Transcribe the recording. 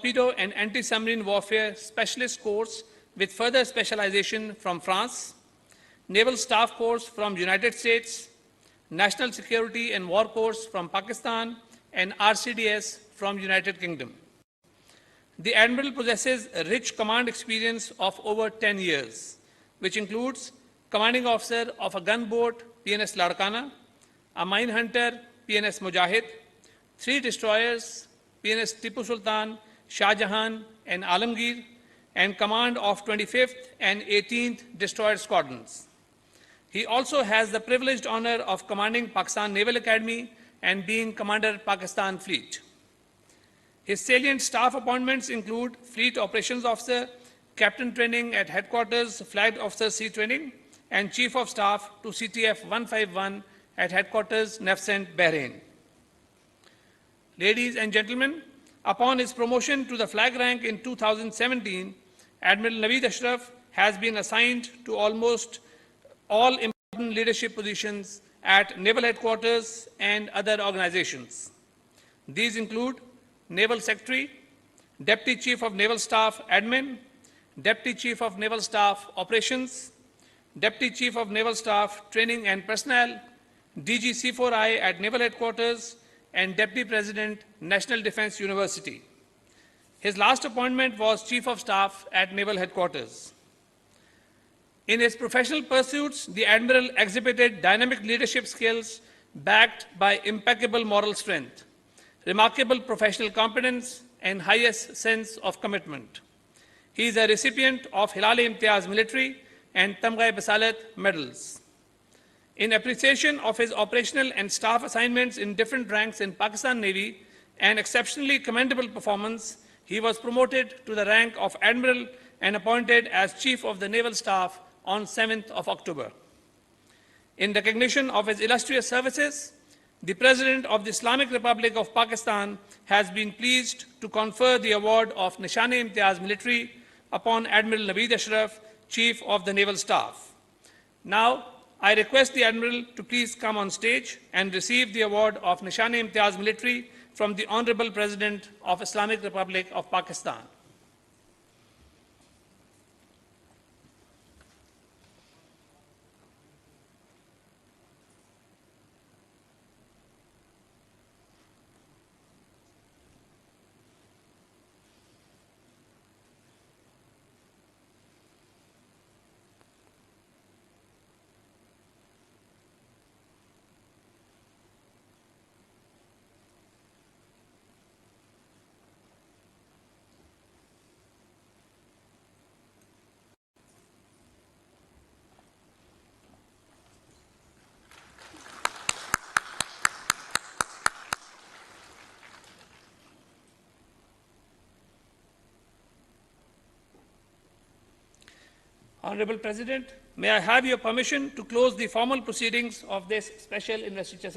Torpedo and Anti-Submarine Warfare Specialist Course with further specialization from France, Naval Staff Course from United States, National Security and War Course from Pakistan, and RCDS from United Kingdom. The Admiral possesses a rich command experience of over 10 years, which includes commanding officer of a gunboat, PNS Larkana, a mine hunter, PNS Mujahid, 3 destroyers, PNS Tipu Sultan, Shah Jahan, and Alamgir, and command of 25th and 18th Destroyer Squadrons. He also has the privileged honor of commanding Pakistan Naval Academy and being Commander Pakistan Fleet. His salient staff appointments include Fleet Operations Officer, Captain Training at Headquarters, Flag Officer Sea Training, and Chief of Staff to CTF 151 at Headquarters, Nafcent, Bahrain. Ladies and gentlemen, upon his promotion to the flag rank in 2017, Admiral Naveed Ashraf has been assigned to almost all important leadership positions at Naval Headquarters and other organizations. These include Naval Secretary, Deputy Chief of Naval Staff Admin, Deputy Chief of Naval Staff Operations, Deputy Chief of Naval Staff Training and Personnel, DG C4I at Naval Headquarters, and Deputy President, National Defense University. His last appointment was Chief of Staff at Naval Headquarters. In his professional pursuits, the Admiral exhibited dynamic leadership skills backed by impeccable moral strength, remarkable professional competence, and highest sense of commitment. He is a recipient of Hilal-e-Imtiaz military and Tamgha-e-Basalat medals. In appreciation of his operational and staff assignments in different ranks in Pakistan Navy and exceptionally commendable performance, he was promoted to the rank of Admiral and appointed as Chief of the Naval Staff on 7th of October. In recognition of his illustrious services, the President of the Islamic Republic of Pakistan has been pleased to confer the award of Nishan-e-Imtiaz military upon Admiral Naveed Ashraf, Chief of the Naval Staff. Now, I request the Admiral to please come on stage and receive the award of Nishan-e-Imtiaz military from the Honorable President of Islamic Republic of Pakistan. Honorable President, may I have your permission to close the formal proceedings of this special investiture session?